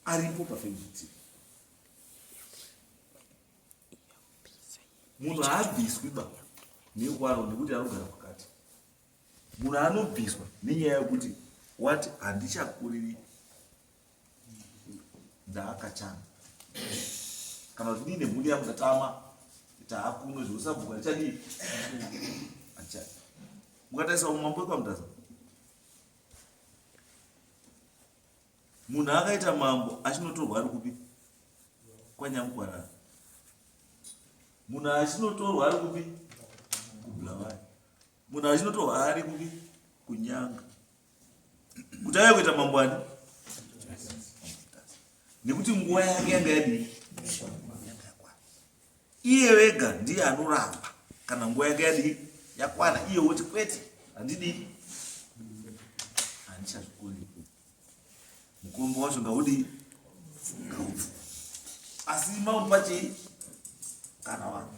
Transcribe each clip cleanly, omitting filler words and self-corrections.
aripo pafamily tree. Munhu haabviswi ba nekwaro nekuti anogara pakati. Munhu anobviswa nenyaya yekuti wati handichakuriri ndaakachana kana kuti ndine mhuri yangu ndatama taakuno zvokusabvuka ndichadii achadi. Mukatarisa umambo wekwamutaza, munhu akaita mambo achinotorwa ari kupi? Kwanyamukwarara. Munhu achinotorwa ari kupi? Kubulawayo. Munhu achinotorwa ari kupi? Kunyanga. Kuti auye kuita mambo ani? Nekuti nguva yake yanga yadii? Iye wega ndiye anoramba kana nguva yake yadii yakwana. Iye woti kwete handidii, handichazvikoni. Mukombo wacho ngaudii? Ngaubvu. Asi mambo pachii kana wangu.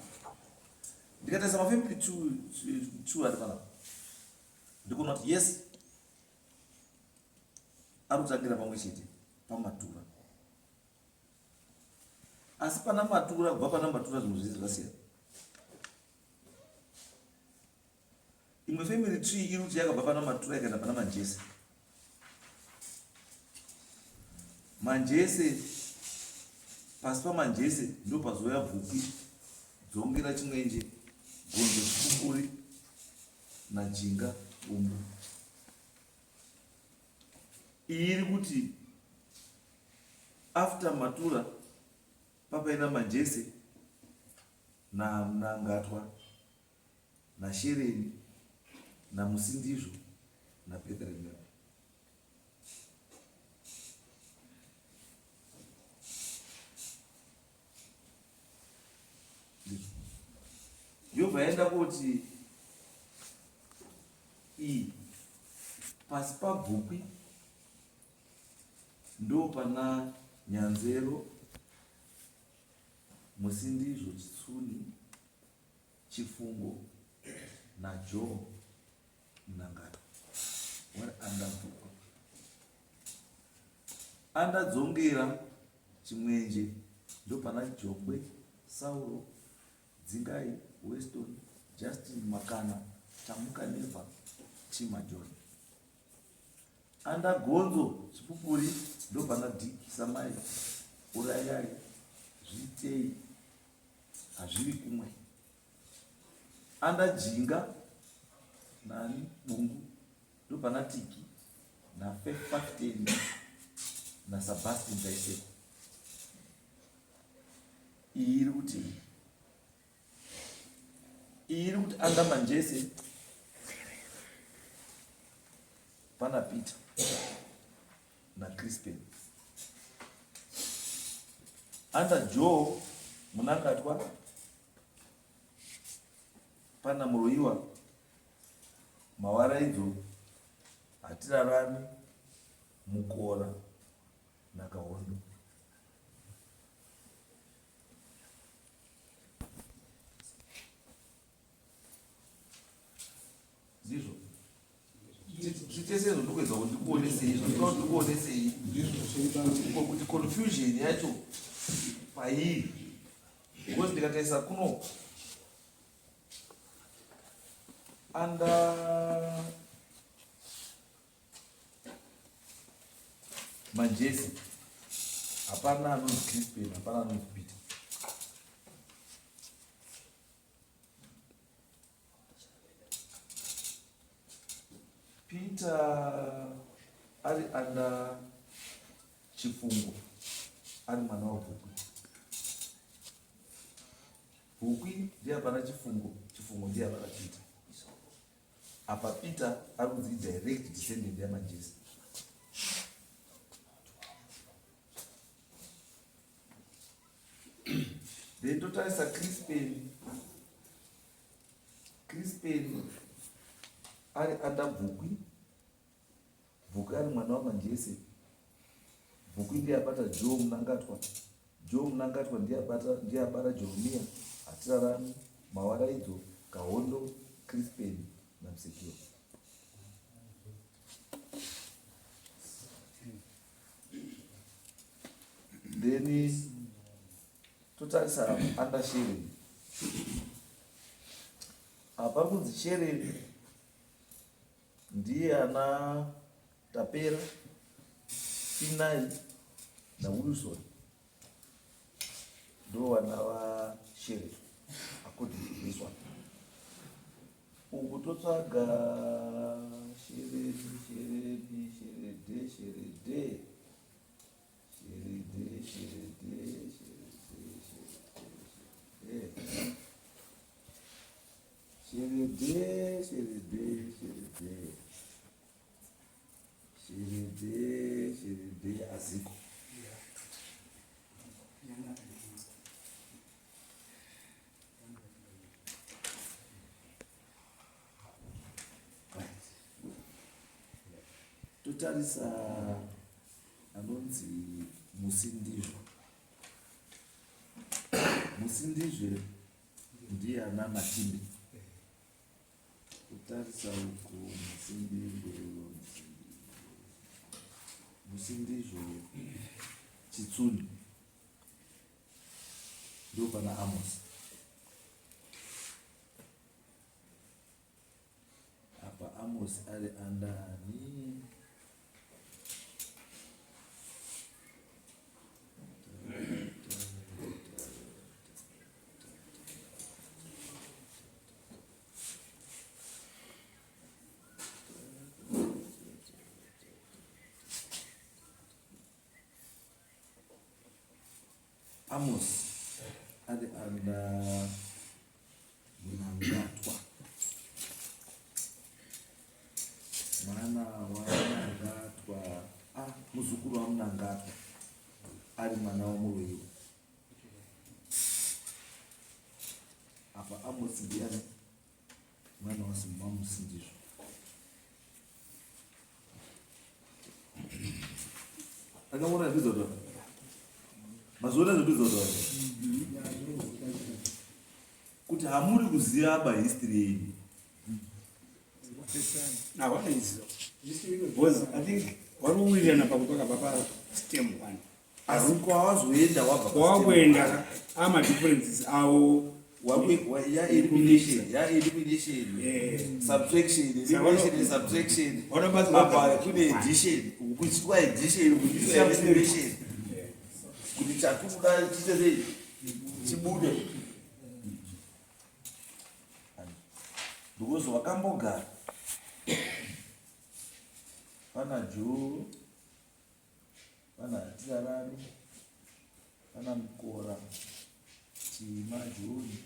Ndikatarisa mafamily two ari panapa, ndikuona kuti yes ari kutangira pamwe chete pamatura. Asi pana matura kubva pana matura zvinhu zvese zvakasiyana. Imwe family tree iri kuti yakabva pana matura ikaenda pana manjese. Manjese, pasi pamanjese ndo pazouya bvuki, dzongera chimwenje, gonzo chipupuri najinga umbu. Iyi iri kuti after matura papaina manjese nangatwa nashereni namusindizvo napetheremera. Yobva yaenda kuti iyi pasi pabvukwi ndo pana nyanzero, musindizvo, chitsuni, chifungo naJoe munangatwa wari andabvukwa. Andadzongera chimwenje ndo pana Jokwe, Sauro, Dzingai, Weston, Justin, Makana, Tamuka, Neva, Chima, John. Andagonzo chipupuri ndo pana Dick, Samai, Urayai, Zvitei, hazviri kumwe. Andajinga nani Bungu ndo pana Tiki na Fafteni na Sebastian Taiseko. Iri kuti anda manjese pana Peter na Crispin. Anda Joe munangatwa pana Muroyiwa, Mawaraidzo, Hatirarami, Mukora na Kahondo. Zizvo zvitese ndokwedza kuti ndikuonesei ndikuonesei kuti confusion yacho pairi. Because ndikatarisa kuno anda manjese hapana anonzi Crispin, hapana anonzi Peter. Peter ari anda chifungo, ari mwana wabvukwi. Bvukwi ndiye hapana chifungo, chifungo ndiye hapana Peter. Apa Peter ari kunzi direct descendant yamanjese. Then totarisa Crispin ari anda Bvukwi. Bvukwi ari mwana wamanjese. Bvukwi ndiye abata Joe munangatwa. Joe munangatwa ndiye abata Jeremia, Hatirarami, Mawaraidzo, Kahondo, Crispin na Msekio. then totarisa under sharing. Apa kunzi sharing ndiye ana Tapera, Finai na Wilson ndo wana wa sharing according to this one. Ukutotsvaga sherede aziko. Totarisa anonzi Musindizvo. Musindizvo ndiye ana Matimbi. Totarisa uko Musindizvo Chitsuni ndo pana Amos. Apa Amos ari andani Amos ari anda Mnangatwa, mwana wa Mnangatwa, muzukuru wa Mnangatwa ari mwana wa Muroyo. Apa Amos ndiye mwana wa Musindizvo. Akamona ndizo mazuva nezvizvo kuti hamuri kuziva pahistory yenyu. I think waruwirirana pakutoka papa stem 1 asi kwawazoenda wabva ama differences awo elimination subtraction elimination subtraction apa kune addition kuchitwa addition kuchitwa elimination kuti chatukuda chitezei chibude ndokuzo wakambogara pana Joe, pana Tirarani, pana Mukora, Chima, Joni,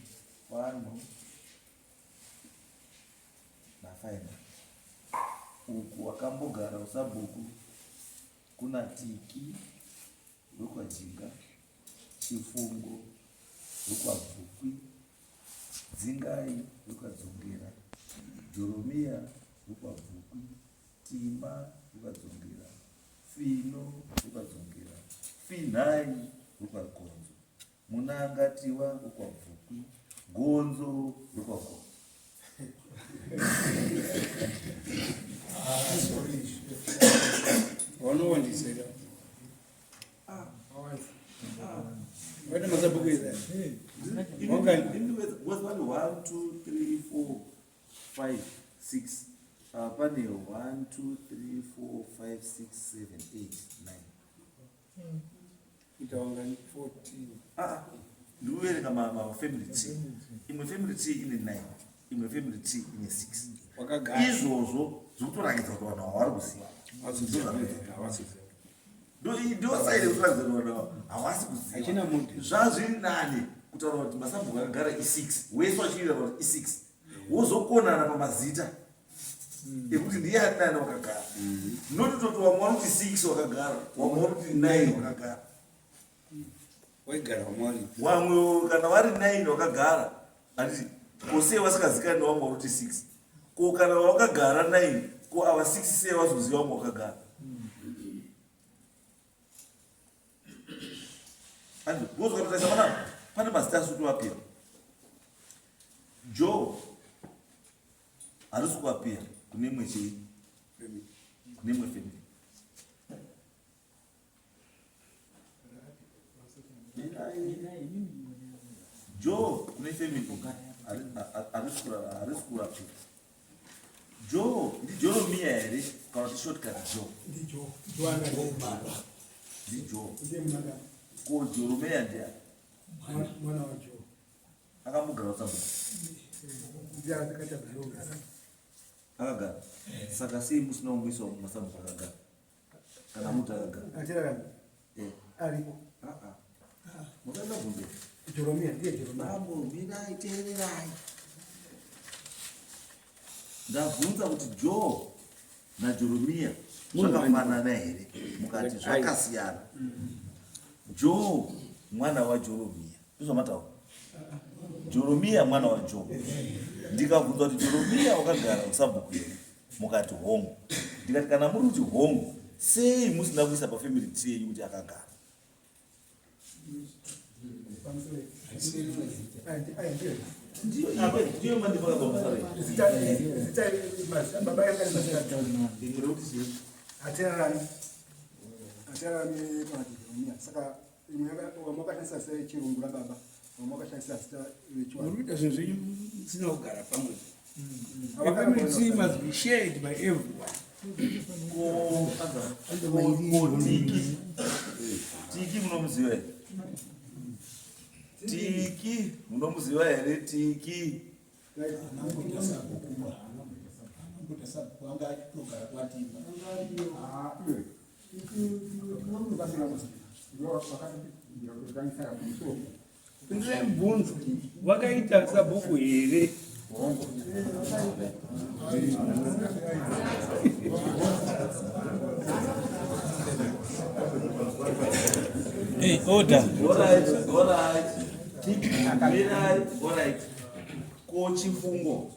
Wano na Faina. Uku wakambogara usabuku kuna Tiki lokwa Jinga, Chifungo lokwa Vukwi, Zingai lokwa Zongera, Joromia lokwa Vukwi, Tima ukadzongera, Fino ukadzongera, Finai ukagonzo, Munangatiwa ukabvukwi, Gonzo ukagonzo. Vanowandisera vana masabuku eza was 1 2 3 4 5 6 pane 1 2 3 4 5 6 7 8 9 itaunga 14 ndikuverenga mafamily tree. Imwe family tree ine 9, imwe family tree ine 6. wakagara Izvozvo zvikutorakidza kuti vanhu havari kuziva. Ndio saidi kutaridza kuti vanhu havasi kuziva. Hachina muntu. Zvazviri nani kutaura kuti masabhuku akagara i6 wese wachiita kuti i6 wozokonana pamazita ekuti ndiye ari 9 wakagara. Notototi wamwe waruti 6 wakagara, wamwe waruti 9 wakagara. waigara wamwari Wamwe kana vari 9 wakagara handiti kose vasikazikani wamwe waruti 6 ko kana wakagara 9 ko ava 6 sei vazoziva wamwe wakagara. Andi wozokatotaisa mana pane mazita asutowapira. Joe harisi kuwapira kune imwe chei kune imwe family. Joe kune family arisikura Joe ndi Jeromia here kana kuti shortcut Joe ndi Joe anga ndi Joe ndiye mwana ko Jeromia ndiye mwana wa Joe akamugara sabu ndiye akakata baro akagara saka sei musina umbiso masabu akagara kana mutu akagara atira kana alipo mukanda bunde Jeromia ndiye Jeromia babo mina itererai ndabvunza kuti Joe na Jeromia zvakafanana here mukati zvakasiyana. Joe mwana wa Jeromia izvomataura Jeromia mwana wa Joe. Ndikabvunza kuti Jeromia wakagara kusabhuku here mukati hongu. Ndikati kana muri kuti hongu sei musina kuisa pafamily tree yenyu kuti akagara. Ndiyo mandipaka pamusara baba yanga atirarani kana Jeromia saka mwakashandisa sei chirungu baba mwakashandisa zita Muri kuita zvinhu zvenyu musina kugara pamwe. The family tree must be shared by everyone. Tiki munomuziva here? Tiki munomuziva here? Tiki Ndibvunza wakaita sabhuku here? Hey, order. Alright. Alright. Ko chifungo.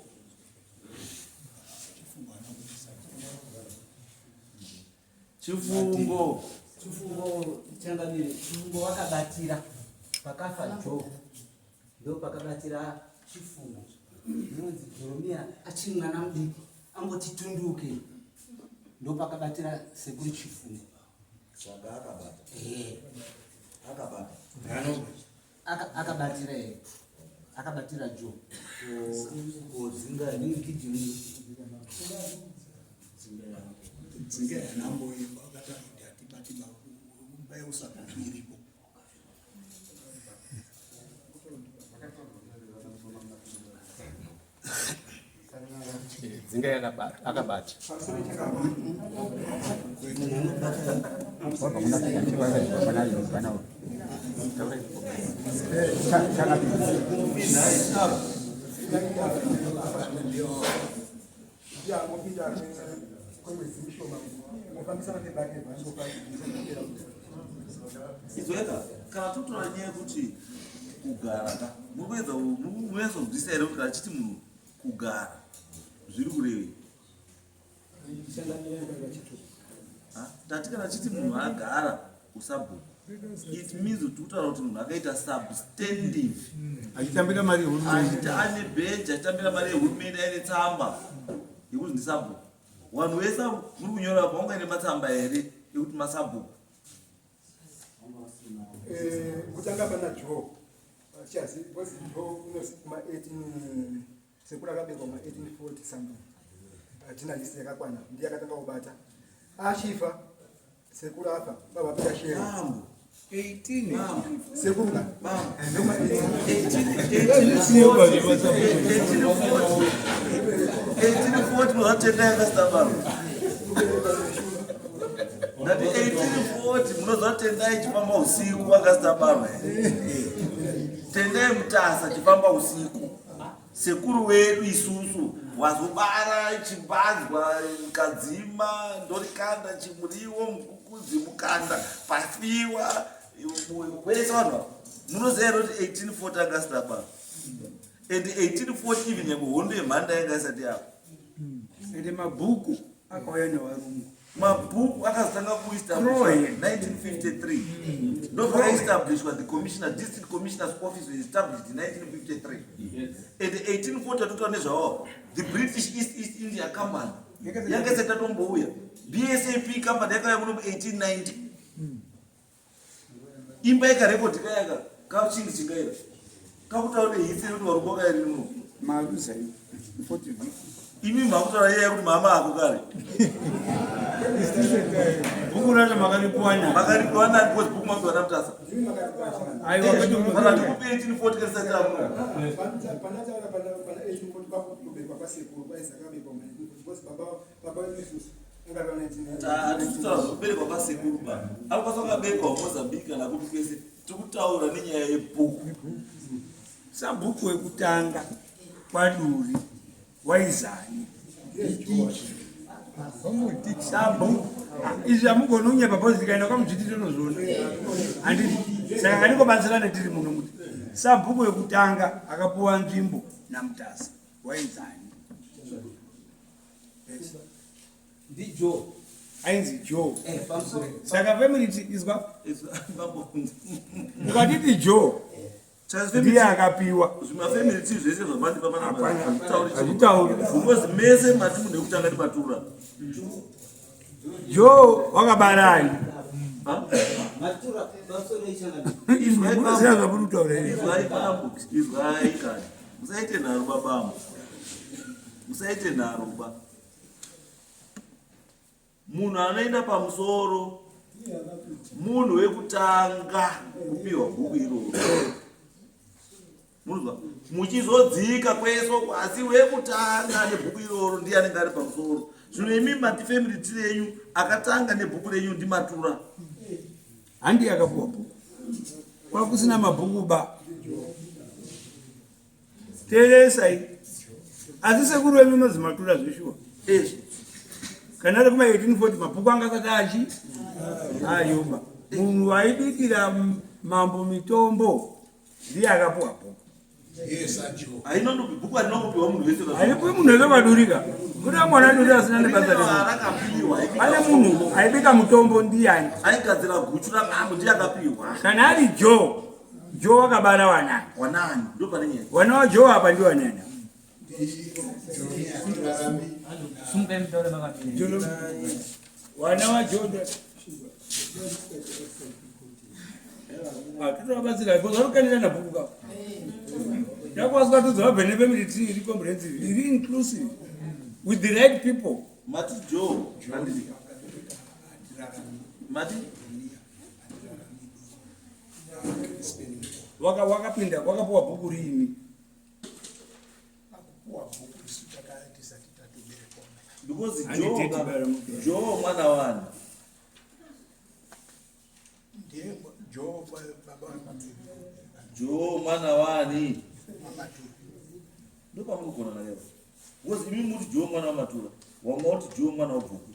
Chifungo changamire chifungo wakabatira pakafa Joe ndo pakabatira chifungo inonzi Jeromia achiri mwana mudiki angoti tunduke ndo pakabatira sekuru chifungo saka akabata akabatira Joe kodzinga dzinga yanambo wakata kuti atibati bayo usakiripo Dzinga akabata. izoeka kana totora nyaya kuti kugara muweza kubvisa here kuti achiti munhu kugara zviri kurevei tati kana achiti munhu agara kusabhuku it means kuti kutaura kuti munhu akaita substantive Achitambira mari achiti ane bhenji achitambira mari yehurumende aine tsamba yekuti ndisabhuku. Vanhu vese muri kunyora paungaine matsamba here ekuti masabhuku kutanga pana Joe chazi because Joe unosima 18 sekura kabekwa ma 1840 something atina list yakakwana ndiye akatanga kubata ashifa sekura afa baba pita share 18 sekura bam 1840 munotenga yakastabaro ndati 1840 munozotendai chifamba usiku wakastabaro tendai mutasa chifamba usiku sekuru wedu isusu wazobara chimbanzwa kadzima ndorikanda chimuriwo mukukudzi mukanda pafiwa wese vanhu munoziva kuti 1840 akastabaro and 1840 even nyange hondo yemhanda yanga isati yavo ende mabhuku akauya nevarungu. mabhuku akazotanga kuestablishwa 1953 ndopakaestablishwa the commissioner district commissioner's office was established in 1953 and 1840 atotaura nezvavo the British East India Company yanga isati yatombouya BSAP company yakauya muno 1890 imba ikarekodhi kayaka kachingi chingaira kakutaure hisi kuti waruboka iri muno maruza 40 imi makutaura yeye kuti mama ako kare buku racho makaripuwana makaripuwana because buku mwanzo wanamtasa aiwa kuti kana tikupe 1840 kesa tamu panataura pana 1840 pakubekwa kwasekuru kwaisakabekwa because baba wesusu kuberekwa kwasekuru ba apo pasakabekwa Mozambique kana kuti kwese tikutaura nenyaya yebhuku sabhuku wekutanga kwaduri waizani sabhuku izvi amugoni unyapa pozikaenda kwamudziti tonozona handiti saka ngandikobatsirane tiri muno muti sabhuku wekutanga akapuwa nzvimbo namutasa waizani ndijo ainzi joe pamusoro saka family izwa ngambonzi ukatiti joe ndiye akapiwa zvimafamily tii zvese zvamandi hatitauri pamanaautauri mese matimu nekutanga timatura joe wakabarani matura pamusoro ichana izvaiziva zvapuri kutaura izwai pambo izwai kani musaite nharuba bambo musaite nharuba munhu anoenda pamusoro munhu wekutanga kupiwa bhuku iroro munzwa muchizodzika kweso asi wekutanga nebhuku iroro ndiye anenge ari pamusoro zvino imi matifamily tirenyu akatanga nebhuku renyu ndimatura handi akapuwa bhuku kwakusina mabhuku ba teeresai asi sekuru wenyu unozi matura zveshuwa kana ari kuma 1840 mabhuku angasati achi ayoba munhu aibikira mambo mitombo ndiye akapuwa bhuku ainondopi bhuku arinongopiwa munhu wese aipuwi munhu wese kwadurika kuti amwana duri asina nebasa rakapiwa ane munhu aibika mutombo ndiani aigadzira guchu ramambo ndiye akapiwa kana ari joe wakabara wanani ndo pane nyaya wana wajoe apa ndi wanani wana wajoe titovabatsira because varukanirana bhuku kako yakwasika todzava family tree iri comprehensive iri inclusive with the right people mati joe mati wakapinda wakapuwa bhuku riini because joe mwana wani joe mwana wani ndo pamurikugona nayo because imi muti joe mwana wamatura wamwa kuti joe mwana wabhuku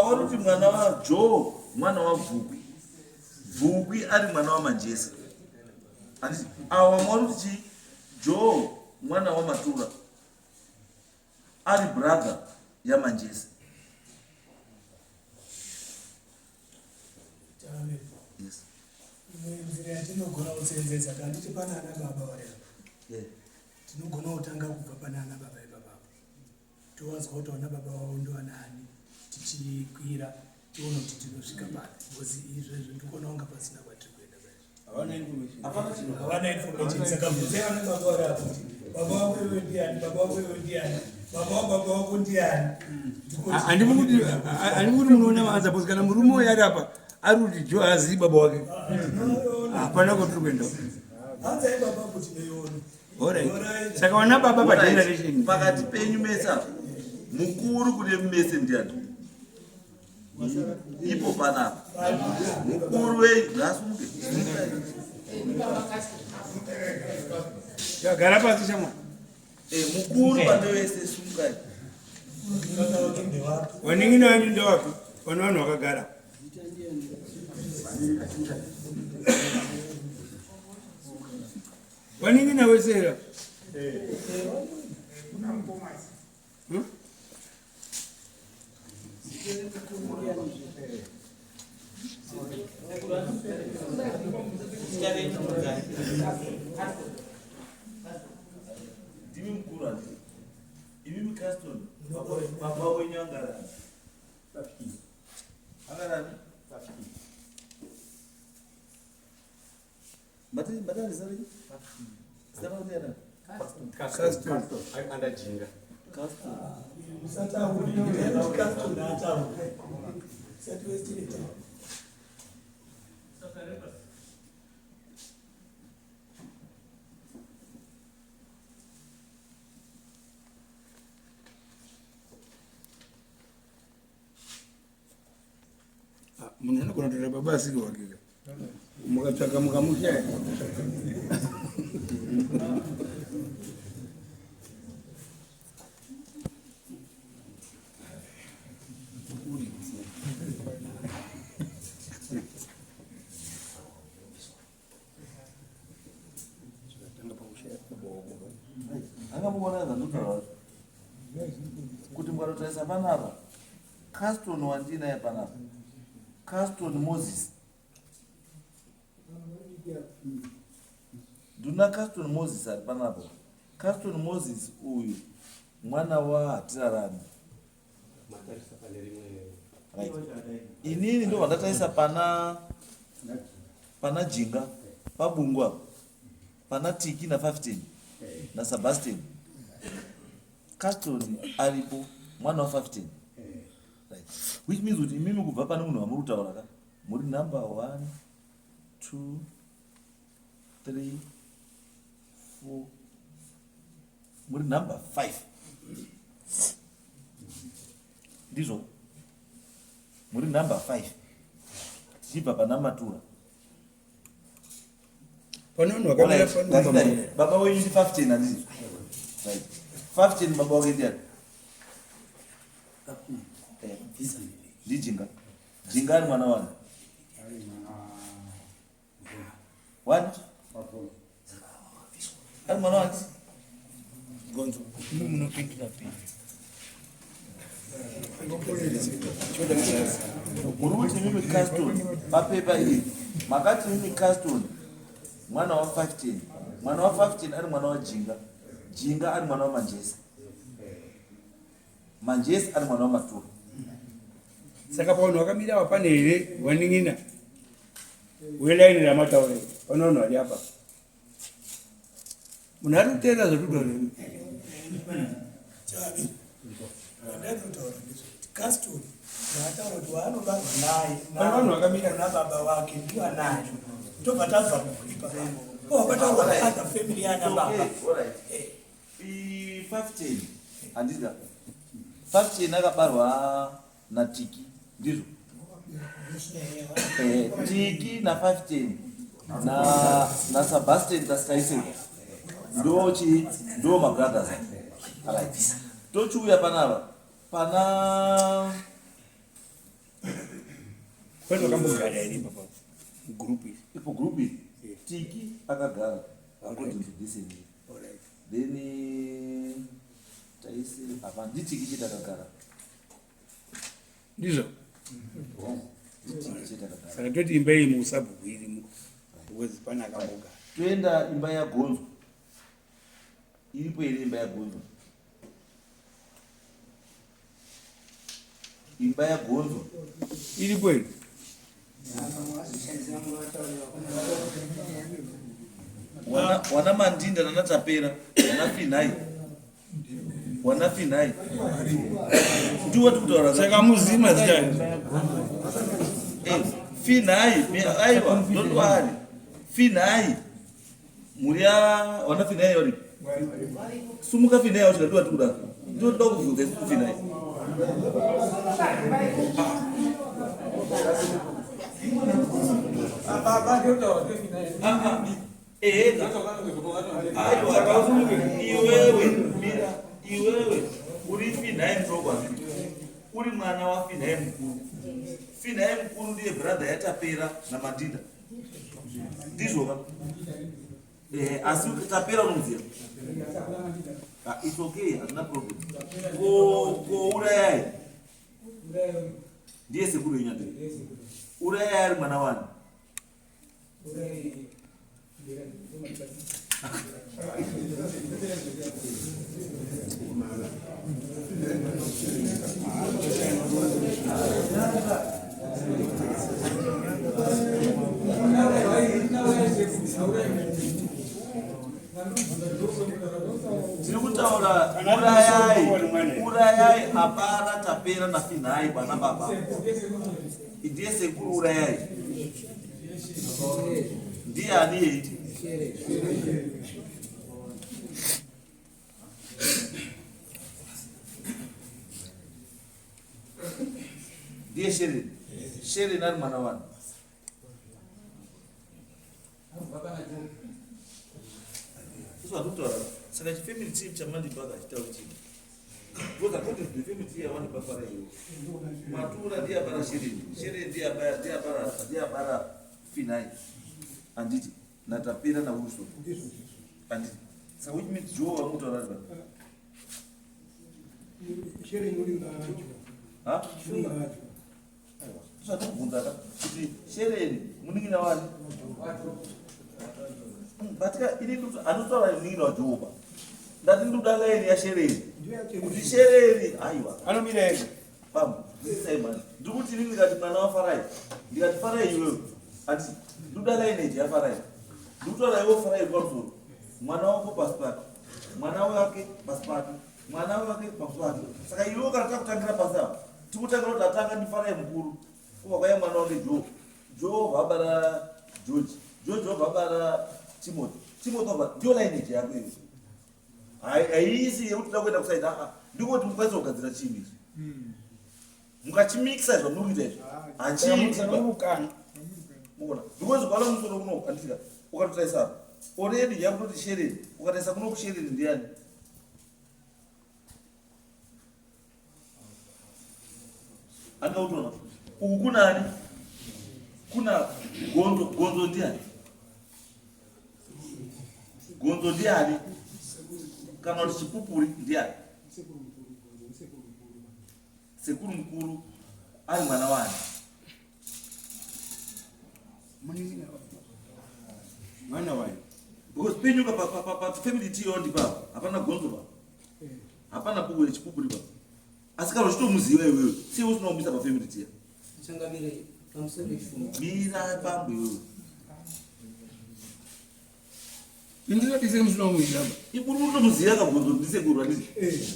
vanoti mwana wajoe mwana wabhukwi bhukwi ari mwana wamanjesa handiti ava vanoti chi joe mwana wamatura ari brother yamanjesa nzira yatinogona kutsenzesa kanditi pana ana baba varema tinogona kutanga kubva pana ana baba ipapapa towanzwa kuti vana baba vavo ndovanani tichikwira tiona kuti tinosvika pari because izvezvo ndikuona kunga pasina kwatiri kuenda havana information saka bvunzai vana baba varava kuti baba wako iwe ndiani baba wako iwe ndiani baba wababa wako ndiani handimi kuti munoona vaanza because kana murume uyo ari apa ari kuti joe haazivi baba wake hapana kwatiri kuenda hanzai baba kuti neiona alright saka vana baba pageneration pakati penyu mese apa mukuru kune mese ndiani ipo panapa mukuru wengasumuke gara pasi shamwa mukuru pane wese sumukai waningina wenyu ndewapi pane vanhu vakagara waningina wesera ndimi mukuru handii Imimi Caston, baba wenyu angarani. Angarani? Mbadali zari? Zara udera? Caston. Andajinga. Caston. Musata uli Caston na atamu. Sati westini tamu. Munena kuna tora baba asiki wakika. Mukatsvaka mukamushaya. Angamubona zandutaura kuti mukatotarisa panapa Caston wandinaye panapa Caston Moses nduna Caston Moses ari panapa. Caston Moses uyu mwana wahatirarani. Right. Inini ndo vandataisa pana Jinga pabungwa pana Tiki na 15 na Sebastian. Caston aripo mwana wa 15. Right. Which means kuti imimi kubva pane munhu wamurutaura ka muri number 1 2 3 4 muri number 5 ndizvo muri number 5 tichibva pana matura Panono wakamira pano baba wenyu ndi 15 handizvo. Right. 15 baba wake ndiani? Ndi Jinga. Jinga ari mwana wani? Wani? Ari mwana wani? Gonzo. Munopindira pini. Muri kuti mimi Caston papepa iyi makati mimi Caston mwana wa 15. Mwana wa 15 ari mwana wa Jinga. Jinga ari mwana wa Manjesi. Manjesi ari mwana wa Matura. Saka pauno wakamira wapane here waning'ina. Welaini la mataure. Panono ali hapa. Munarutera zotudore. Chavi. Ndakutaura ndizvoti Caston ndataura kuti waanobva naye Panono wakamira na baba wake ndiwa naye. Ndobva tabva kuipa. Wabataura hata family yana baba. Alright. 15 handizika 15 akabarwa na Tiki ndizvo. Tiki na 15 na Sebastian tasikaise ndo mabrothers. Alright. Tochiuya panapa pana kwenda kambogara iri baba. Group is. ipo group iyi Tiki akagara according to this area. Alright. Then taisi apa nditiki chitakagara. Ndizo. Nditiki chitakagara. Saka toti imba iyi musabhuku irimo. Uwezi pana akambogara. Toenda imba yaGonzo. Iripo iri imba yaGonzo. Imba yaGonzo. Iripo iri. Wana Mandinda nana Tapera, wana Finai. Wana Finai. Ndiwo tikutaura Saka muzima zitani. Finai, aiwa, don't worry. Finai. Muria wana Finai wari. Sumuka Finai wachika tuwa tukura. Ndiwo ndogo kufuze Finai. Iwewe uri Finai mtogwa uri mwana wa Finai mkuru. Finai mkuru ndiye brother yaTapera na Mandinda. Ndizvo ka? Asi Tapera unomuziva? It's okay, hazina problem. Ko urayai. Ndiye sekuru yenyande. Urayai ari mwana wani? urayai apara tapera na finai bwana baba. Ndiye sekuru urayai. Ndiye ani ndiye shere nani mwana wana. Sasa watoto sasa family team cha mandi baba kitao chini. Boza kote the family team wani baba hiyo. Matura dia bara shere dia bara finai. Anditi na tapira na uso. Anditi. So which means Joe wa mtu anazba. Shere nuri ngajo. Ha? Sasa tukundaka. Shere muningi na wani. Batika ili ndu anutola nino Joba. Ndati ndu dalaeni ya shere. Kuti shere aiwa. Anomira ego. Pam. Sema. Ndukuti nini ngati mwana wa Farai. Ndikati Farai wewe. Ati ndu dalaeni ya Farai. Ndutola yo Farai kwa mzuri. Mwana wako passport. Mwana wake passport. Mwana wake passport. Saka iyo kataka kutangira pasa. Tikutanga tatanga ndi Farai mkuru. Kwa kwa mwana wake Jo babara George. George babara Timothy baba ndio line yako hiyo. Haisi yekuti kwenda kusaida ndiko kuti mukwaisa kugadzira chimi. Mukachimixa izvo nukita izvo. Achimisa nomukana. Mukona. Ndikozi kwala musoro kuno andika. Ukatotaisa. Already yakutoti shereni. Ukataisa kuno kushereni ndiani? Anga utona. Uku kunani? Kuna gonzo ndiani? Gonzo ndiani? Kana kuti chipupuri ndiani? Sekuru mkuru ari mwana wani. Mwana wani. Because penyuka pa family tiyo ndi baba. Hapana gonzo baba. Hapana pupu chipupuri baba. Asikalo chitomuziwa iwewe. Si usina umisa pa family tiyo. Changamire kamsebe kifumo. Mira pambo iwewe. Indira tise msinomuiza baba. Ikuru unomuziya ka gonzo ndisekuru andisi.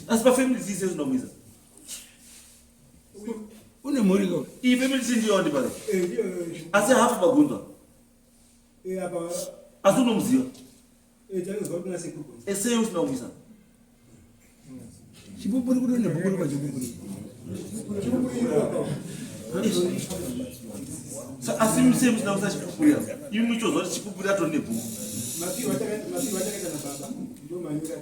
Asi pa family tiyo usinomuiza. Une muriko. I family tiyo ndi baba. Asi hafu pa gonzo. Apa Asi unomuziya. Tangu kuna siku. Ese usinomuiza. Chipupuri kuti ne bukuru kwa chipupuri. Sa asimse msinomuiza chipupuri. Imu chozo chipupuri ato nebu. Mati wataka na baba. Ndio manyura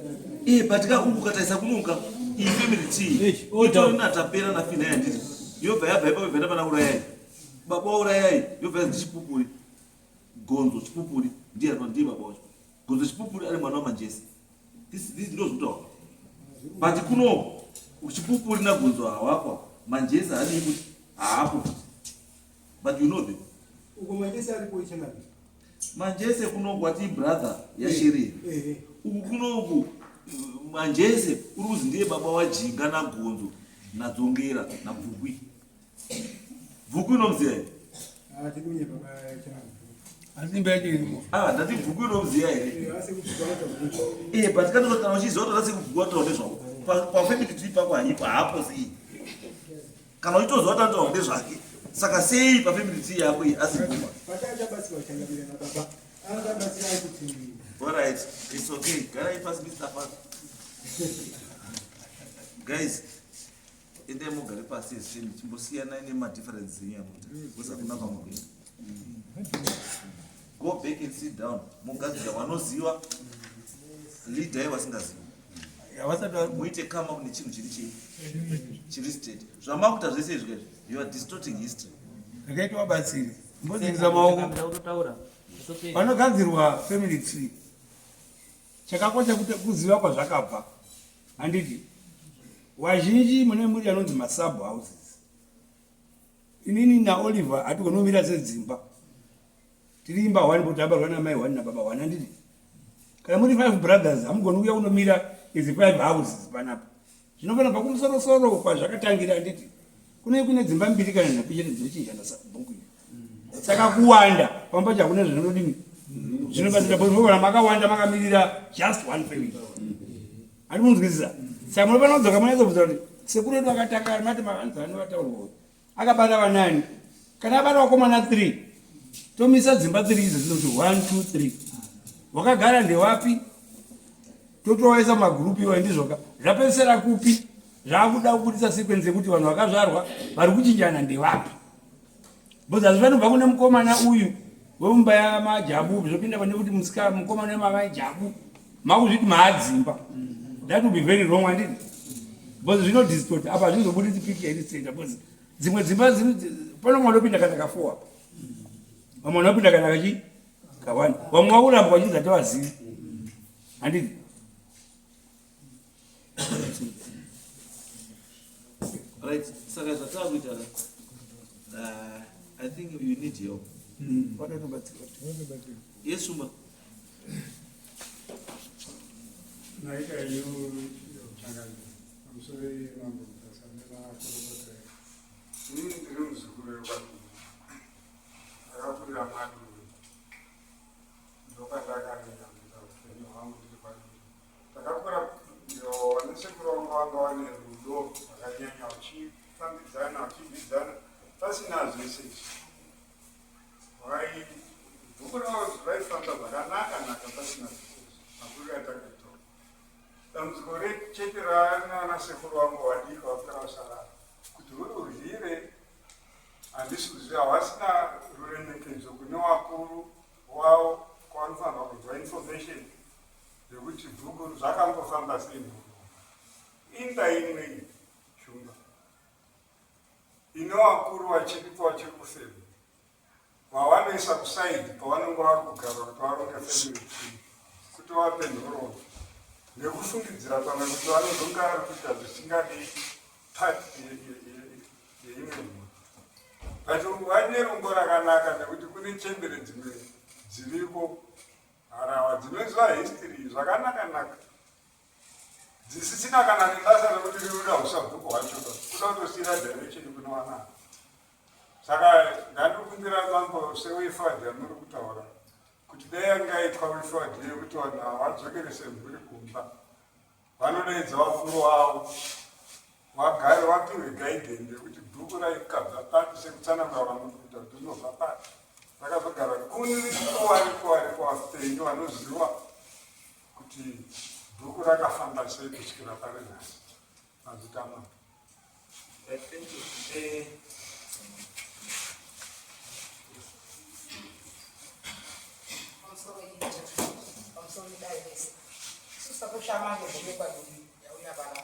Batika ukataisa kunuka i family tea. Oto na tapera na fina ya nditi. Yo baya venda bana urayai. Baba urayai yo venda chipupuri. Gonzo chipupuri ndiye ndi baba. Gonzo chipupuri ali mwana wa Manjesi. This knows what. But kuno chipupuri na gonzo hawako. Manjesi ali ibu hapo. But you know them. uko Manjesi alipoicha ngapi? Manjesi kuno kwati brother ya Sheri. Ukunoku Manjesi uruzi ndiye baba wajinga na gonzo na dzongera na Bvukwi. Bvukwi unomziya? Tikunye baba chana. Asimbeje irimo. Ndati Bvukwi unomziya ere. Ase kutwala kuti. But kana kana uchizota rase kubvukwa taone zvako. Pa family tree pakwa hipa hapo sei. Kana uchizota taone zvake. Saka sei pa family tree yako asikuma. Patacha basi wachangamira na baba. Anga basi aikuti. All right, it's okay. Can I pass Mr. Fat? Guys, in the Mogari passes, Chimbosiana and my difference here. Was another movie. Go back and sit down. Mogazi, no ziwa. Leader was in the zoo. We take come up in the Chili State. So I'm out of this age, you are distorting history. Akaitwa batsiri. Mbodziza maoko. Panogadzirwa family tree. Chakakosha kuti kuziva kwazvakabva. Handiti wazhinji mune muri anonzi masub houses. Inini na Oliver atigonomira sedzimba. Tiri imba 1 kuti abarwa na mai 1 na baba 1 handiti. Kana muri 5 brothers hamugoni uya unomira izi 5 houses panapa. Zvinofana pakumusoro soro kwazvakatangira handiti. Kune dzimba mbiri kana napichete dzinochishanda sabhuku. Saka kuwanda pamba chakune zvinodini zvinobatsira kuti makawanda makamirira just one family. Andimunzwisisa. Saka munofana kudzoka munatsobvunza kuti sekuru edu akataka mati mavanzani vataurwa. Akabata vanani. Kana abata vakomana 3. Tomisa dzimba 3 idzi dzinoti 1 2 3. Wakagara ndewapi? Totowaisa magrupu iwo ndizvoka. Zvapesera kupi? Zvakuda kubudisa sequence yekuti vanhu vakazvarwa vari kuchinjana ndewapi? Boza zvinobva kune mukomana uyu wemumba yamajabu zvopinda pane kuti musika mukomana wemamajabu makuzviti maadzimba. That would be very wrong and it. But zvino distort apa zvizobudisi picture iri straight because dzimwe dzimba pano mwana opinda kana ka4. Mwana opinda kana kachi ka1. Vamwe vakuramba vachidza tovazivi. Handiti? Right, saka zvatakuita I think you need help. Yes, Suma. Naika yu changani. I'm sorry, mambo mtasamela kurobote. Nini ndio mzukuru wako? Alafu ya madu. Ndoka ndaka ni ndio wangu kwa. Takakura yo nisekuru wangu wani rudo akanyanya uchi fambizana akibizana. Basi nazo isi. Wai bukuru zvai famba bakanaka naka basi nazo. Akuri atakato. Tamzgore chetirana na sekuru wangu wadika wakarasara kuti uruzire andisuzira wasina ruremekedzo kune wakuru wao kwanofanira kudzwa information yekuti bhuku zvakambofamba sei inda imwe shumba ine wakuru wachiripo wachiri kufema wawanoisa kusaidi pavanonga vari kugara kuti varonge family kuti vape nhoroondo nekufungidzira pamwe kuti vanozonga vari kuita zvisingadi pati yeimwe mhuri but vane rumbo rakanaka nekuti kune chembere dzimwe dziriko harawa dzinoziva history zvakanaka dzisisina kana nebasa rekuti riuda usabhuku wacho kuda kutosiyira direction kune vanaka saka ngandikumbira mambo sewefadhi amuri kutaura kuti dai yanga itwa wefadhi yekuti vanhu havadzokerese mhuri kumba vanodaidza vakuru wavo vagare vapiwe guidance yekuti bhuku raikabva pati sekutsanangura muri kuita kuti rinobva pati rakazogara kunikuwariko aftenyu vanoziva kuti bhuku rakafamba sei kusvikira pari nhasi mazitama. Shamango kubekwa yauya baba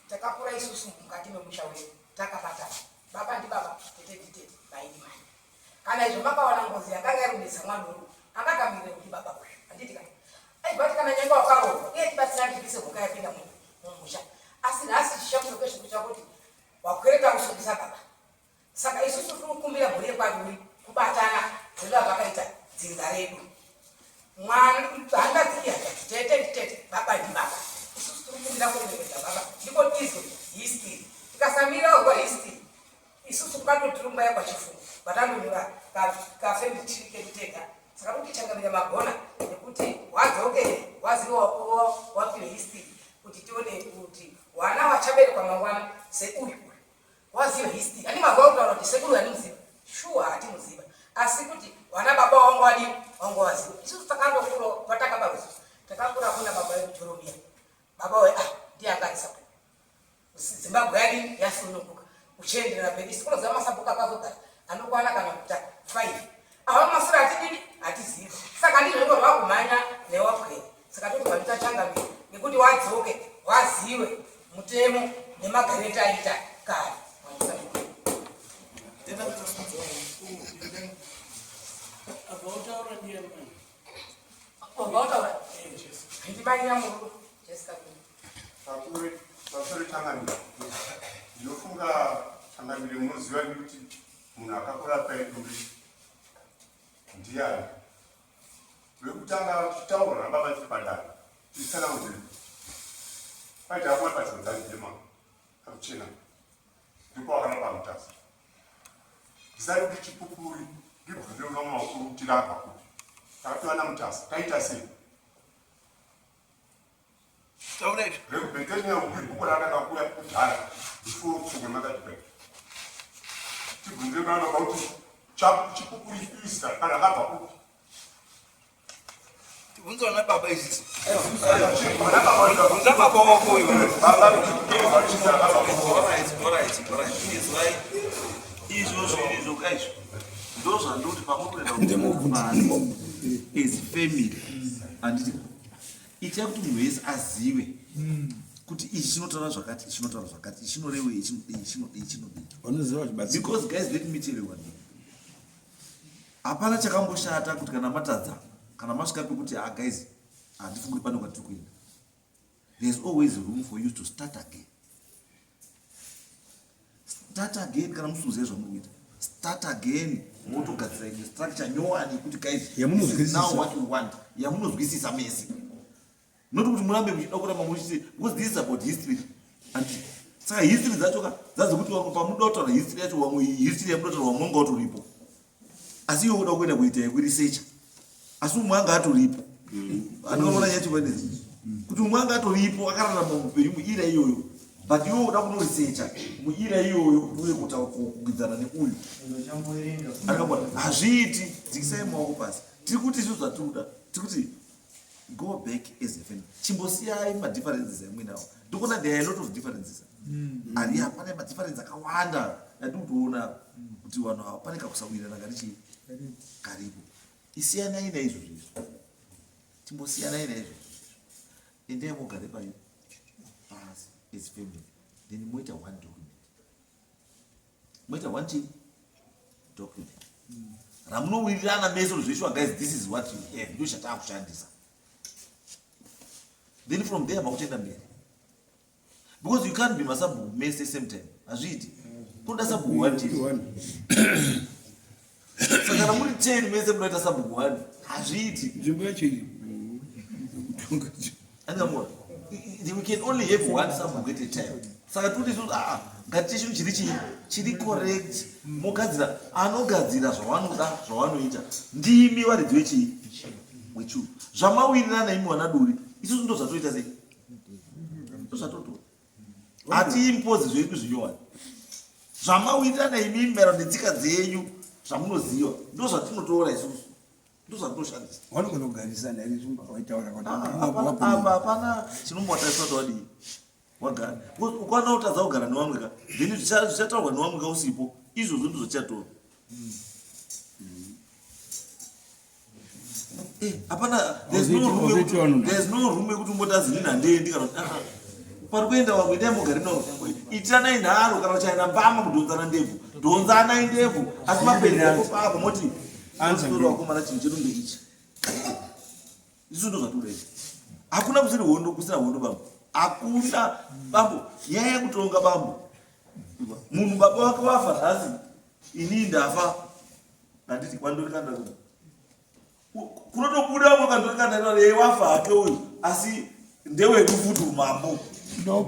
takakura isusu mukati memusha wedu takabata baba ndi baba tete baidi mai kana izvo makawana ngozi yakanga yarumisa mwana wedu akagamire kuti baba uyu anditi kana aibati kana nyanga wakarohwa iye tibatsira ndibise mhuka yapinda mumusha asi nhasi chishamuno kezvekuti chakuti wakwereta kusundisa baba saka isusu tinokumbira mhuri yekwaduri kubatana zvinova vakaita dzinga redu mwana hanga dziyata tete baba ndi baba isusu tirikumira kuremekedza baba ndiko tizwe history tikasamira kwa history isusu tukatotirumba yakwachifungu vatandonyora kafembi tiriketitega saka kuti changamira magona nekuti wadzoke waziva wapiwe history kuti tione kuti wana wachaberekwa mangwana seuyu waziva history ani mazuva kutaura kuti sekuru animuziva shuwa hatimuziva asi kuti wana baba wangu wadi wangu waziva isusu takandokura patakababa isusu takakura kuna baba yedu Jeromia baba we ndiye akarisa Zimbabwe yadi yasununguka uchenderera mberi sikolo za masabuka akazogara anokwana kana kuita 5 awa masura atidini atiziva saka ndizvo ndo rwakumhanya newapwere saka toti vanita changamire nekuti wadzoke waziwe mutemo nemagareta aita kare Pastori changamire ndinofunga changamire munoziva kuti munhu akakura paiduri ndiani wekutanga titaura nababa tiri padare titsanangurire paita akumwe padzanzanzema akuchena ndipo wakanapa mutasa zisari kuti chipupuri ndibvunze unomaukuru tirabva kuti takapiwa namutasa taita sei kuti chikupurifisa kana akabva kupi. Tibvunzana baba izvisi. Bvunza baba wako uyu. Izvo zviri kaizvo ndozvandoti pamotoenda as family handiti itai kuti munhu wese azive kuti ichi chinotaura zvakati, ichi chinotaura zvakati, ichi chinorevei, ichi chinodei, ichi chinodei. Because guys, let me tell you one thing. Hapana chakamboshata kuti kana matadza, kana masvika pekuti guys, handifungiri pano kwatiri kuenda. There's always room for you to start again. Start again kana musuziva zvamuri kuita. Start again. Motogadzira imwe structure nyowani kuti guys, now what we want. Yamunozwisisa mese. Not kuti murambe muchida kuramba muchiti because this is about history. And saka history dzacho dzazokuti wamwe pamuda kutaura history yacho wamwe history yamuda kutaura wamwe wanga utoripo. Asi iwe uda kuenda kuita yekuresearcha. Asi umwe anga atoripo. Anoona yacho kwanezi. Kuti umwe anga atoripo akararama muupenyu muira iyoyo. But iwe uda kunoresearcha muira iyoyo uri kuta kugwidzana neuyu. Akabona hazviiti dzikisai maoko pasi. Tiri kuti izvo zvatinoda. Tiri kuti go back as a family. Chimbosiyai madifferences amwinawo. Ndikuona there are a lot of differences. Ari hapana madifferences akawanda. Ndikuona kuti vanhu hapana kakusawirirana karichi karibu. Isiyanai naizvo zvizvo. Chimbosiyanai naizvo. Endai mugare payo pasi as family. Then moita one document. Moita one thing document. Ramunowirirana mese zvishwa guys, this is what you have. Ndo chatava kushandisa. Then from there makutenda mberi. Because you can't be masabu mess at the same time. Azviti. Kuda sabu one thing. Saka ramuri chain mese munoita sabu one. Azviti. Nzvimbo yacho. Angamora. We can only have one sabu at a time. Saka tuti ngati chinhu chiri correct. Mogadzira anogadzira zvavanoda zvavanoita. Ndimi varidzi wechu. Zvamawirirana imi wanaduri. Isusu ndo zvatoita sei? Ndo zvatoto. Ati impose zvedu zvinyowani. Zvamawirirana imi mero netsika dzenyu zvamunoziva. Ndo zvatinotora isusu. Ndo zvatinoshandisa. Vanogona kugarisana iri zvimba waitaura kuti apa hapana chinombowatariswa tawadi wagara. Ukwana utadza kugara nevamwe ka. Then zvichataurwa nevamwe ka usipo. Izvozvo ndo zvachichatora. Hapana, there's no room yekuti mbotazi nini handendi kana pari kuenda vamwe ndai mugare navo. Itiranai nharo kana uchaenda mbama kudhonzana ndebvu. Dhonzanai ndebvu. Asi mapenzi ako pako moti ansoro wakomana chinhu chedu ndeichi. Izvo ndo zvatoda izvi. Hakuna kusiri hondo kusina hondo bambo. Hakuna bambo. Nyaya yekutonga bambo. Munhu baba wake wafa nhasi. Ini ndafa. Handiti kwandori kanda kuda. Kunotobuda mukandorikanda wafa hake uyu asi ndewedu futi umambo.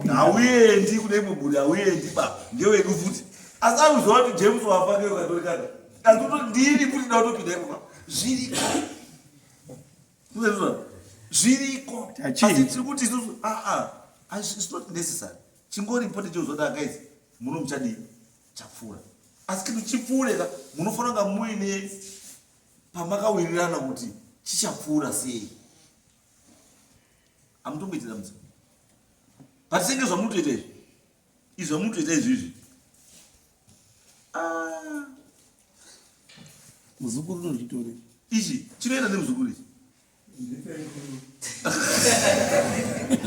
Hauendi kune imwe budi hauendi ba ndewedu futi. Asi auziva kuti James wafa ke ukandorikanda. Ndatoto ndiri kuti ndakutopinda imoka. Zviriko. Kuzezva zviriko. Asi tiri kuti isusu it's not necessary. Chingori important chozoda guys muno muchadii chapfuura. Asi kuti chipfuure ka munofanira kunga muine pamakawirirana kuti chichapfuura sei. Amutomboitira mudzi. But senge zvamutoita izvi. Izvi zvamutoita izvizvi. muzukuru nozvitori. Ichi chinoenda nemuzukuru ichi.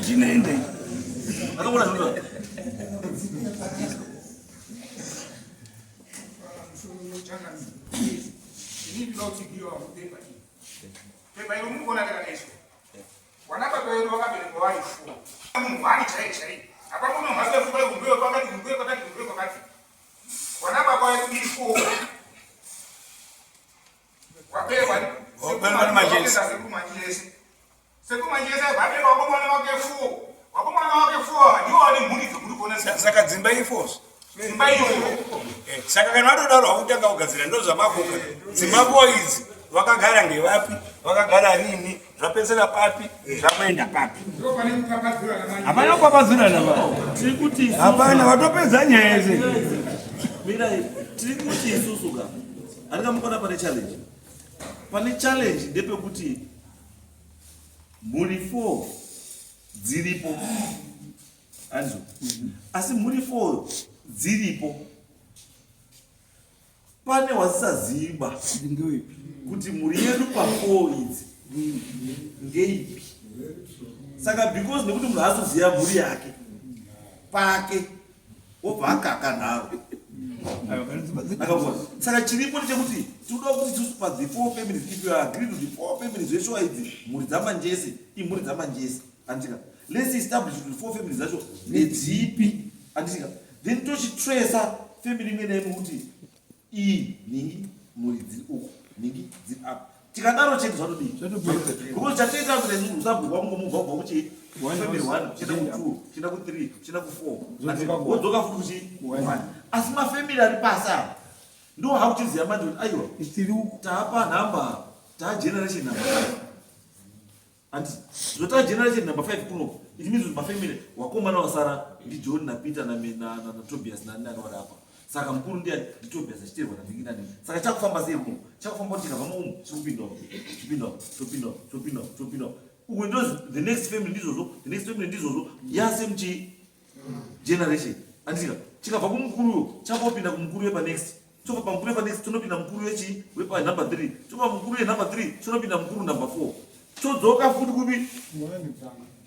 Chinoenda. Akabona zvino. Saka dzimba ifoso. Saka kana vatodaro vakutanga kugadzira ndo zvamakoka. Dzimba idzi vakagara ngevapi? Vakagara nini? Zvapedzera papi? Zvakuenda papi? Hapana kupapadzirana baba. Tiri kuti hapana watopedza nyaya yese. tiri kuti isusu ka andikamukona pane challenge ndepekuti muri 4 dziripo anzo asi muri 4 dziripo pane wasisaziva kuti muri yedu pa4 idzi ngeipi. Saka because nekuti munhu azoziva muri yake pake obva akaka naro. Saka chiripo ndechekuti tinoda kuti tisu padzi 4 families, if you agree to the 4 families zveshuwa idzi muri dzamanjese imhuri dzamanjese andika let's establish kuti 4 families zacho nedzipi andika then tochitracer family imwe naimwe kuti iyi ningi muri dziri uku ningi dziri apa tikadaro chete zvatodii because chatoita kuti usabhuka mungomubva kubva kuchi family 1 chienda ku2 chienda ku3 chienda ku4 wodzoka futi kuchi 1 asi mafamily ari pasa ndo hakuchiziva manje kuti aiwa tapa nhamba tageneration number 5 andi zvota generation number 5 kuno it means kuti mafamily wakomana wasara ndi John na Peter na Tobias na nani warapa. Saka mkuru ndiye Tobias achiterwa na ndingina nini. Saka chakufamba sei kuno chakufamba kuti kabva mu chupino uku ndo the next family ndizozo yasemchi generation andika chikabva kumukuru chakopinda kumukuru wepa next choka pa mukuru wepa next tonopinda mukuru wechi wepa number 3 choka mukuru we number 3 tonopinda mukuru number 4 chodzoka futi kubi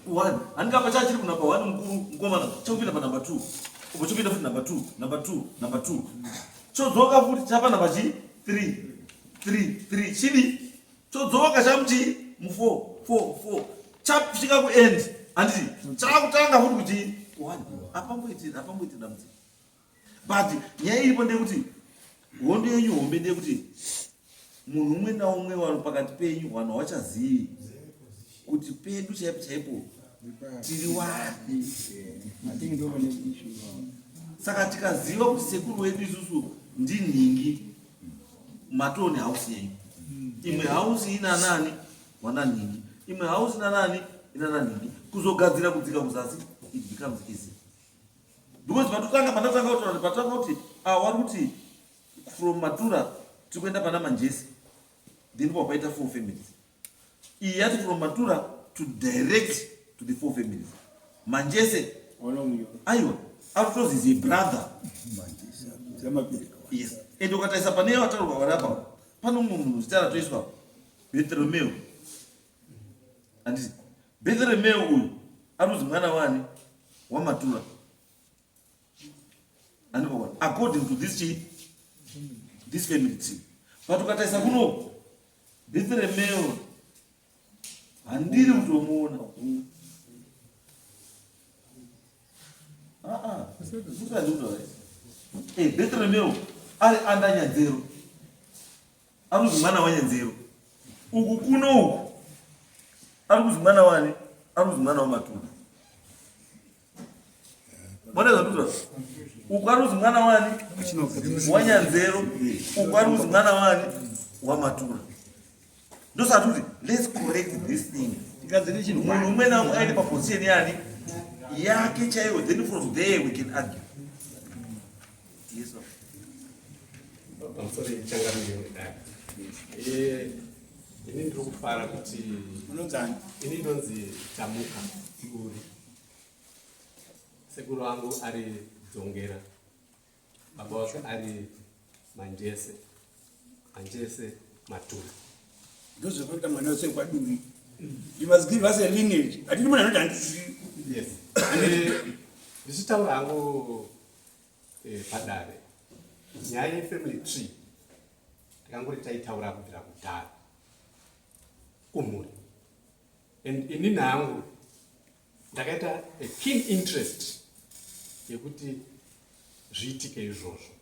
1 andika pachachiri ku number 1 mukuru ngomana chakupinda pa number 2 ubo chopinda futi number 2 chodzoka futi chapa number 3 chidi chodzoka chamchi mu 4 chapfika ku end anditi chakutanga futi kuti 1 apamboiti damzi but nyaya iripo ndekuti hondo yenyu hombe ndekuti munhu umwe naumwe wari pakati penyu vanhu havachazivi kuti pedu chaipo tiri wani. Saka tikaziva kuti sekuru wedu isusu ndinhingi matoni hausi yenyu imwe hausi ina nani wana nhingi imwe hausi ina nani ina nhingi kuzogadzira kudzika kuzasi it becomes easy because patotanga kuti wari kuti from Matura tikuenda pana Manjesi then papaita 4 families iyi yati from Matura to direct to the 4 families Manjese aiwa autotos is a brother yes and ukataisa pane wataruka warapa pano munhu zitara toiswa Bethlehemeu andisi Bethlehemeu uyu aruzi mwana wani wa Matura andiko according to this family tree but ukataisa kuno Bethlehemeu handiri kutomuona Bethlehemeu ari andanyanzero aruzi mwana wanyanzero uku kuno uku aruzi mwana wani aruzi mwana wa Matura mwana zatuta uku aruzi mwana wani wanyanzero uku aruzi mwana wani wa Matura ndosatuti let's correct this thing munhu umwe naumwe aine paposition yani yake chaiwo then from there we can argue. Yes sir. I'm sorry changamire ini ndiri kufara kuti ini ndonzi Tamuka Uri sekuru wangu ari Dzongera baba wake ari Manjese Matura ndozvokuita mwana wese kwaduri you must give us a lineage atini mwana anoti handisizi yes ndichitaura hangu padare nyaya yefamily tree takangori taitaura kubvira kudhara kumhuri and inini hangu ndakaita a keen interest yekuti zviitike izvozvo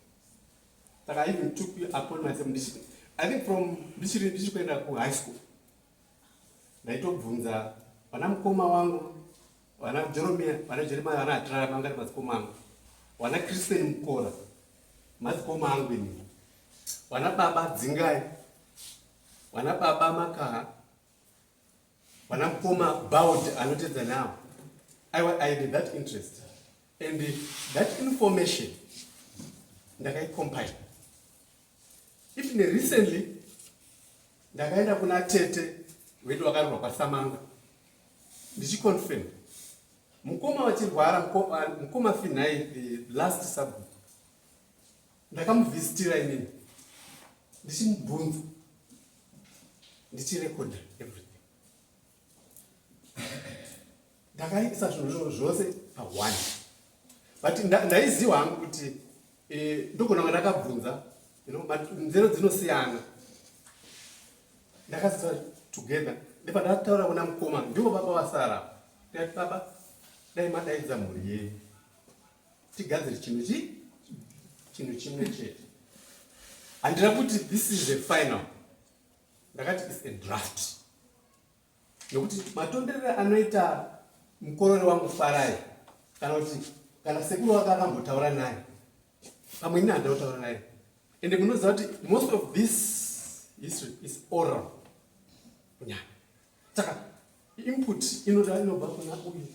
saka I even took upon myself I think from ndichikuenda ku high school ndaitobvunza vana mukoma wangu vana Jeremiah vana Atrara vangari madzikoma angu vana Christian Mukora madzikoma angu ini vana baba Dzingai vana baba Makaha vana mukoma Baud anotedza nawo I had that interest and that information ndakaicompile Even recently, ndakaenda kuna tete wedu wakarwa kwaSamanga. Ndichiconfirm. Mukoma wachirwara, mukoma Finai, the last subgroup. Ndakamuvhizitira inini. Ndichimubvunza. Ndichirecord everything. Ndakaisa zvinhu zvose pa1. But ndaiziva hangu kuti ndogona ndakabvunza, nzero dzinosiyana. Ndakazita together. Ndapandataura kuna mukoma, ndiwo baba wasara. Ndikati baba, dai madaidza mhuri yenyu. Tigadzire chinhu chimwe chete. Handina kuti this is the final. Ndakati it's a draft. Nokuti matonderere anoita mukorori wangu Farai, kana sekuru wake akambotaura naye, pamwe ini handina kutaura naye. Ende munoziva kuti most of this history is oral. Saka input inobva kuna uyu.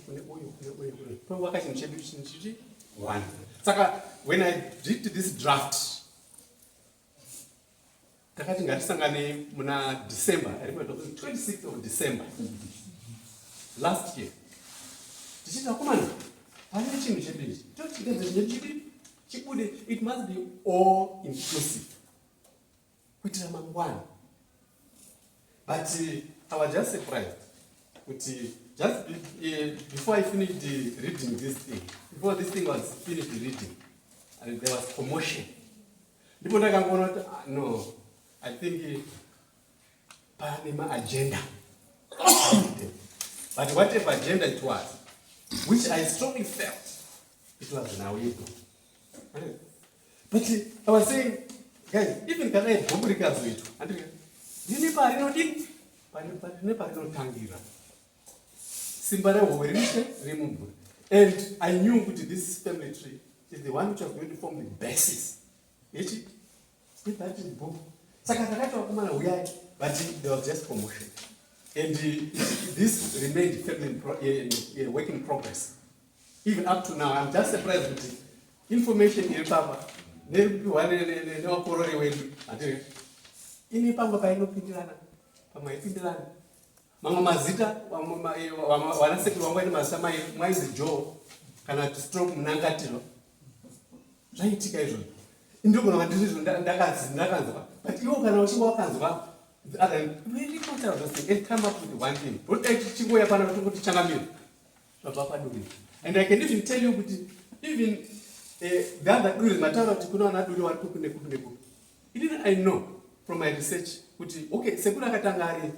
Pawaka chinhu chedu chiti 1. Saka when I did this draft, takati ngatisangane muna December, I remember 26th of December last year. Tichita kumana, pane chinhu chedu ichi. Tochigadzira chibude, it must be all inclusive. Kuitira mangwana. But I was just surprised. Just before I finished reading this thing, before this thing was finished reading, and there was commotion. People like no, I think Panama agenda. But whatever agenda it was, which I strongly felt, it was now ego. But I was saying, guys, even can I bomb it? And I knew that this family tree is the one which was going to form the basis. That is book. But there was just commotion. And this remained a work in progress. Even up to now, I'm just surprised with the information in Papa. Ini pamba painopindirana pamaipindirana mamwe mazita wanasekuru wangu ine mazita mwaizi Joe kana kuti stroke munangatiro zvaiitika izvozvo. Ndogona kwandizvizvo ndakanzwa, but iwo kana uchinge wakanzwa really consider those things and come up with one thing. But chingoya pana kuti changamira zvabva paduri. And I can even tell you kuti even the other duri mataura kuti kuna wana duri vari kuku nekuku nekuku. Even I know from my research, okay, sekuru akatanga ari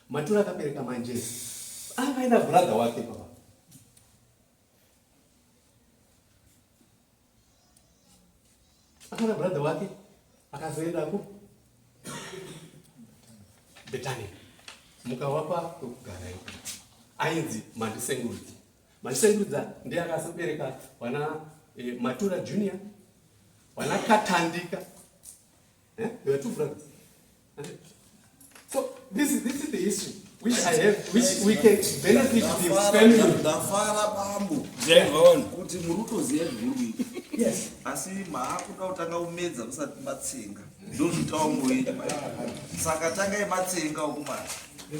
Matura akabereka Manjesi. Akaenda brother wake papa. Akaenda brother wake, akazoenda ku Betani. Mukawapa kugara ipo. Ainzi Mandisengurudza. Mandisengurudza ndiye akazobereka wana Matura Junior. Wana Katandika. There were two brothers. So this is the history which I have, which we can benefit the family. Kuti murutoziya zviri. Yes. Asi maakuda kutanga umedza kusati matsenga. Ndozvitawo mwedu. Saka tanga matsenga okumana.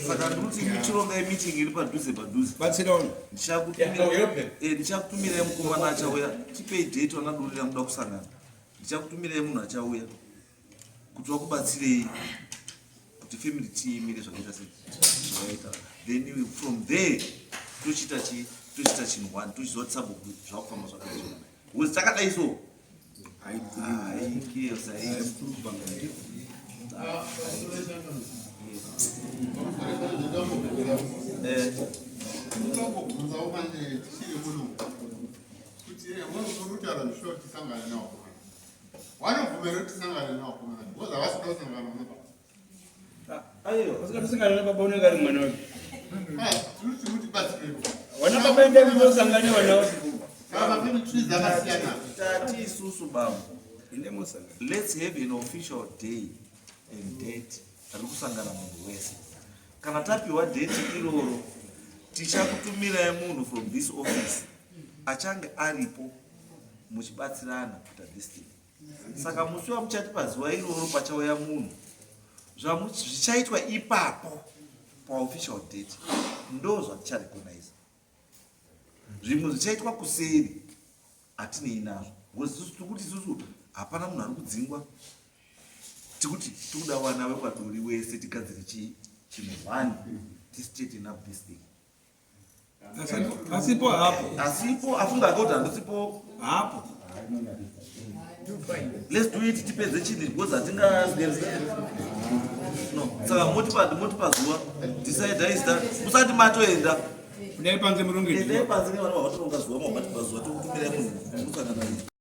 Saka ndikuti muchironga meeting iri padhuze. Batsira ono. Ndichakutumira mukomana achauya. Tipei date wana durira muda kusangana. Ndichakutumira munhu achauya. Kuti wakubatsirei kuti family tiimire zvakaita zvakaita. Then from there tochita chinhu one tochizoti sabhuku zvakufamba zvakaita. Uzi takadai so. Let's have an official day and date. Rikusangana munhu wese. Kana tapiwa date iroro, tichakutumira munhu from this office. Achange aripo muchibatsirana kuita this thing. Saka musi wamuchati pazuva iroro pachauya munhu zvichaitwa ipapo paofficial date ndo zvaticharecognize. Zvimwe zvichaitwa kuseri hatinei nazvo tikuti isusu hapana munhu ari kudzingwa, tikuti tikuda wana wekwadori wese tigadzire chimuvhani tistate enough this thing. Asipo hapo. Asipo afunga akauti handisipo Hapo. Let's do it tipedze chini because no. Saka moti pazuva decide is that musati matoenda. Kudai panze murongedzwa. Kudai panze vana vatoronga zuva mabati pazuva tokutumira munhu musangana naye.